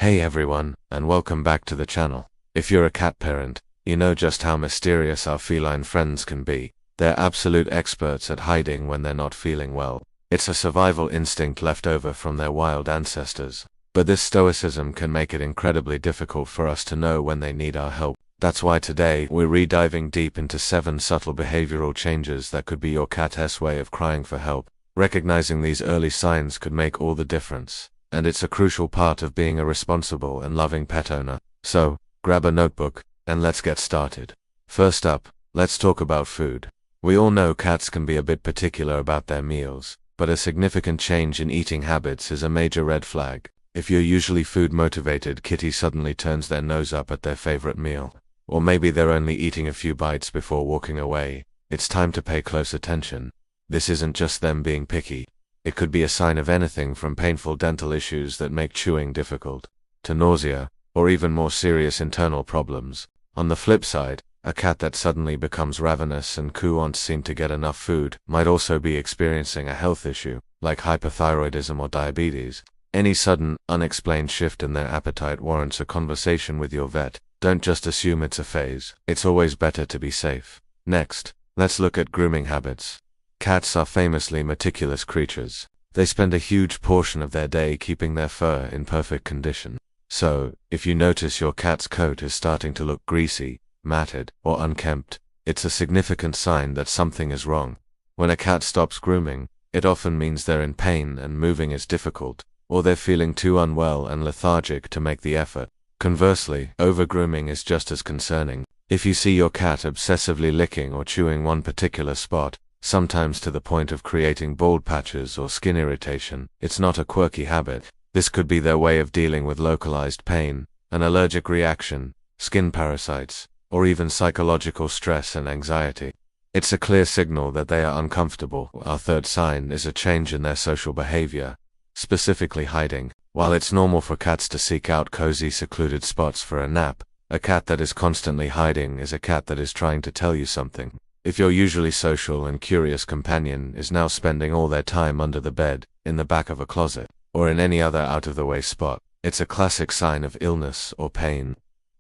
Hey everyone, and welcome back to the channel. If you're a cat parent, you know just how mysterious our feline friends can be. They're absolute experts at hiding when they're not feeling well. It's a survival instinct left over from their wild ancestors. But this stoicism can make it incredibly difficult for us to know when they need our help. That's why today we're re-diving deep into 7 subtle behavioral changes that could be your cat's way of crying for help. Recognizing these early signs could make all the difference. And it's a crucial part of being a responsible and loving pet owner. So, grab a notebook, and let's get started. First up, let's talk about food. We all know cats can be a bit particular about their meals, but a significant change in eating habits is a major red flag. If you're usually food-motivated, kitty suddenly turns their nose up at their favorite meal. Or maybe they're only eating a few bites before walking away. It's time to pay close attention. This isn't just them being picky. It could be a sign of anything from painful dental issues that make chewing difficult, to nausea, or even more serious internal problems. On the flip side, a cat that suddenly becomes ravenous and won't seem to get enough food might also be experiencing a health issue, like hypothyroidism or diabetes. Any sudden, unexplained shift in their appetite warrants a conversation with your vet. Don't just assume it's a phase. It's always better to be safe. Next, let's look at grooming habits. Cats are famously meticulous creatures. They spend a huge portion of their day keeping their fur in perfect condition. So, if you notice your cat's coat is starting to look greasy, matted, or unkempt, it's a significant sign that something is wrong. When a cat stops grooming, it often means they're in pain and moving is difficult, or they're feeling too unwell and lethargic to make the effort. Conversely, overgrooming is just as concerning. If you see your cat obsessively licking or chewing one particular spot, sometimes to the point of creating bald patches or skin irritation, it's not a quirky habit. This could be their way of dealing with localized pain, an allergic reaction, skin parasites, or even psychological stress and anxiety. It's a clear signal that they are uncomfortable. Our third sign is a change in their social behavior, specifically hiding. While it's normal for cats to seek out cozy, secluded spots for a nap, a cat that is constantly hiding is a cat that is trying to tell you something. If your usually social and curious companion is now spending all their time under the bed, in the back of a closet, or in any other out-of-the-way spot, it's a classic sign of illness or pain.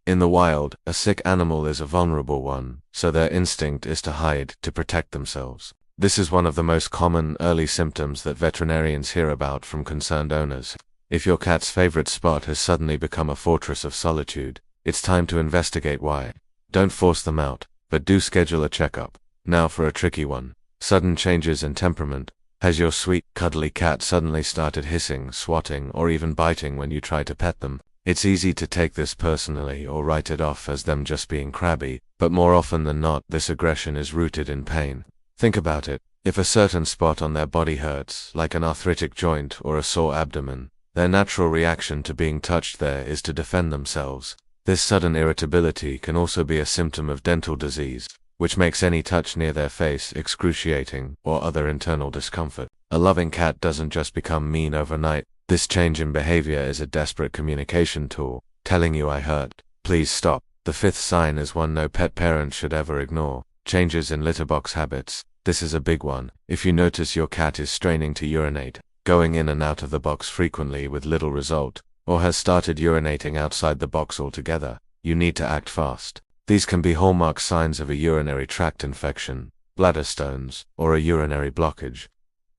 In the wild, a sick animal is a vulnerable one, so their instinct is to hide to protect themselves. This is one of the most common early symptoms that veterinarians hear about from concerned owners. If your cat's favorite spot has suddenly become a fortress of solitude, it's time to investigate why. Don't force them out, but do schedule a checkup. Now for a tricky one. Sudden changes in temperament. Has your sweet, cuddly cat suddenly started hissing, swatting, or even biting when you try to pet them? It's easy to take this personally or write it off as them just being crabby, but more often than not, this aggression is rooted in pain. Think about it. If a certain spot on their body hurts, like an arthritic joint or a sore abdomen, their natural reaction to being touched there is to defend themselves. This sudden irritability can also be a symptom of dental disease, which makes any touch near their face excruciating, or other internal discomfort. A loving cat doesn't just become mean overnight. This change in behavior is a desperate communication tool, telling you I hurt. Please stop. The 5th sign is one no pet parent should ever ignore. Changes in litter box habits. This is a big one. If you notice your cat is straining to urinate, going in and out of the box frequently with little result, or has started urinating outside the box altogether, you need to act fast. These can be hallmark signs of a urinary tract infection, bladder stones, or a urinary blockage.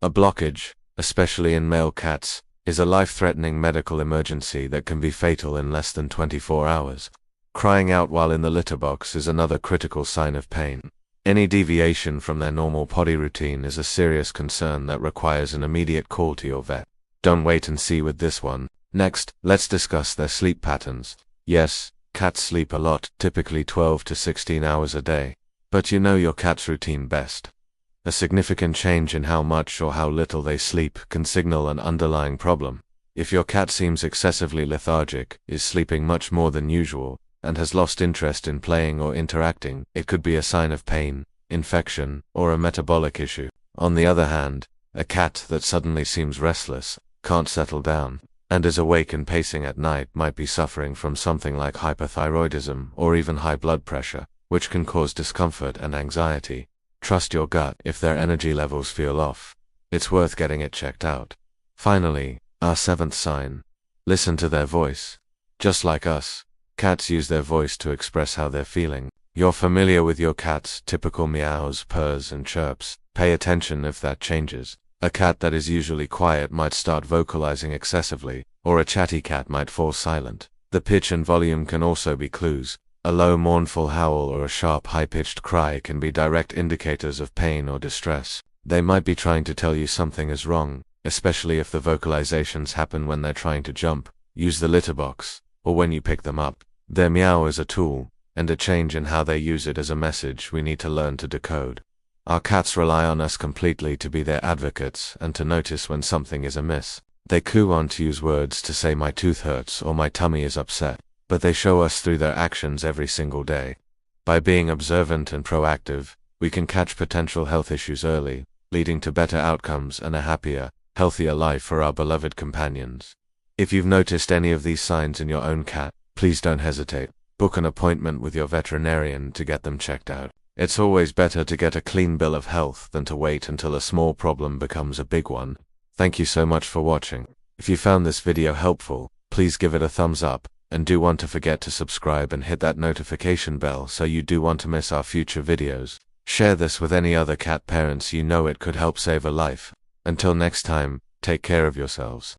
A blockage, especially in male cats, is a life-threatening medical emergency that can be fatal in less than 24 hours. Crying out while in the litter box is another critical sign of pain. Any deviation from their normal potty routine is a serious concern that requires an immediate call to your vet. Don't wait and see with this one. Next, let's discuss their sleep patterns. Yes, cats sleep a lot, typically 12 to 16 hours a day. But you know your cat's routine best. A significant change in how much or how little they sleep can signal an underlying problem. If your cat seems excessively lethargic, is sleeping much more than usual, and has lost interest in playing or interacting, it could be a sign of pain, infection, or a metabolic issue. On the other hand, a cat that suddenly seems restless, can't settle down, and is awake and pacing at night might be suffering from something like hypothyroidism or even high blood pressure, which can cause discomfort and anxiety. Trust your gut if their energy levels feel off. It's worth getting it checked out. Finally, our 7th sign. Listen to their voice. Just like us, cats use their voice to express how they're feeling. You're familiar with your cat's typical meows, purrs, and chirps. Pay attention if that changes. A cat that is usually quiet might start vocalizing excessively, or a chatty cat might fall silent. The pitch and volume can also be clues. A low mournful howl or a sharp high-pitched cry can be direct indicators of pain or distress. They might be trying to tell you something is wrong, especially if the vocalizations happen when they're trying to jump, use the litter box, or when you pick them up. Their meow is a tool, and a change in how they use it is a message we need to learn to decode. Our cats rely on us completely to be their advocates and to notice when something is amiss. They coo on to use words to say my tooth hurts or my tummy is upset, but they show us through their actions every single day. By being observant and proactive, we can catch potential health issues early, leading to better outcomes and a happier, healthier life for our beloved companions. If you've noticed any of these signs in your own cat, please don't hesitate. Book an appointment with your veterinarian to get them checked out. It's always better to get a clean bill of health than to wait until a small problem becomes a big one. Thank you so much for watching. If you found this video helpful, please give it a thumbs up, and do want to forget to subscribe and hit that notification bell so you do want to miss our future videos. Share this with any other cat parents you know, it could help save a life. Until next time, take care of yourselves.